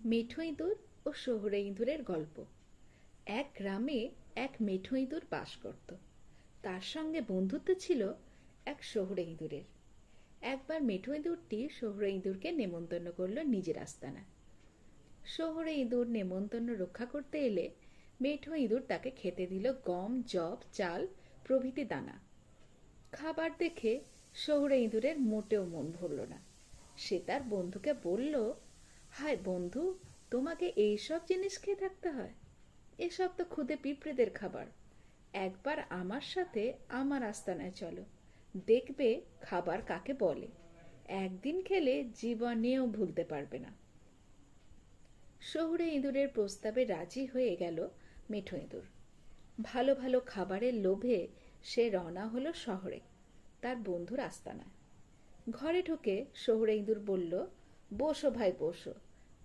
মেঠো ইঁদুর ও শহুরে ইঁদুরের গল্প। এক গ্রামে এক মেঠো ইঁদুর বাস করত। তার সঙ্গে বন্ধুত্ব ছিল এক শহুরে ইঁদুরের। একবার মেঠো ইঁদুরটি শহুরে ইঁদুরকে নেমন্তন্ন করল নিজের আস্তানায়। শহুরে ইঁদুর নেমন্তন্ন রক্ষা করতে এলে মেঠো ইঁদুর তাকে খেতে দিল গম, যব, চাল প্রভৃতি দানা। খাবার দেখে শহুরে ইঁদুরের মোটেও মন ভরল না। সে তার বন্ধুকে বলল, হায় বন্ধু, তোমাকে এইসব জিনিস খেয়ে থাকতে হয়? এসব তো খুদে পিঁপড়েদের খাবার। একবার আমার সাথে আমার আস্তানায় চলো, দেখবে খাবার কাকে বলে। একদিন খেলে জীবনেও ভুলতে পারবে না। শহুরে ইঁদুরের প্রস্তাবে রাজি হয়ে গেল মেঠো ইঁদুর। ভালো ভালো খাবারের লোভে সে রওনা হলো শহরে, তার বন্ধুর আস্তানায়। ঘরে ঢুকে শহুরে ইঁদুর বলল, বসো ভাই বসো।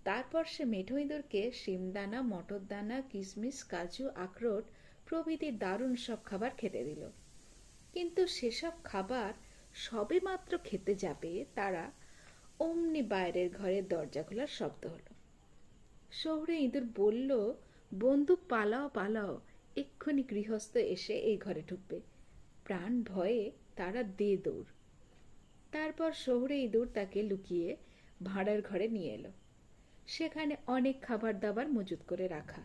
তারপর সে মেঠো ইঁদুরকে শিমদানা, মটর দানা, কিশমিশ, কাজু, আখরোট প্রভৃতি দারুণ সব খাবার খেতে দিল। কিন্তু সেসব খাবার সবে মাত্র খেতে যাবে তারা, অমনি বাইরের ঘরের দরজা খোলার শব্দ হলো। শহুরে ইঁদুর বলল, বন্ধু পালাও পালাও, এক্ষুনি গৃহস্থ এসে এই ঘরে ঢুকবে। প্রাণ ভয়ে তারা দে দৌড়। তারপর শহুরে ইঁদুর তাকে লুকিয়ে ভাঁড়ার ঘরে নিয়ে এলো। সেখানে অনেক খাবার দাবার মজুত করে রাখা।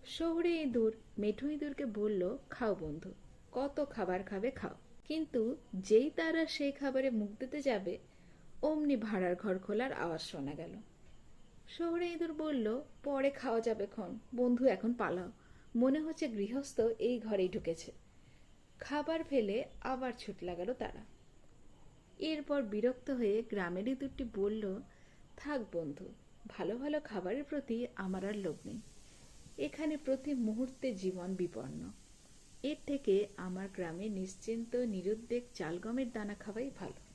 শহুরে ইঁদুর মেঠো ইঁদুরকে বলল, খাও বন্ধু, কত খাবার খাবে খাও। কিন্তু যেই তারা সেই খাবারে মুখ দিতে যাবে, অমনি ভাঁড়ার ঘর খোলার আওয়াজ শোনা গেল। শহুরে ইঁদুর বলল, পরে খাওয়া যাবে ক্ষণ, বন্ধু এখন পালাও, মনে হচ্ছে গৃহস্থ এই ঘরেই ঢুকেছে। খাবার ফেলে আবার ছুট লাগালো তারা। এরপর বিরক্ত হয়ে গ্রামের ইঁদুরটি বলল, থাক বন্ধু, ভালো ভালো খাবারের প্রতি আমার আর লোভ নেই। এখানে প্রতি মুহূর্তে জীবন বিপন্ন। এর থেকে আমার গ্রামে নিশ্চিন্ত নিরুদ্বেগ চাল গমের দানা খাওয়াই ভালো।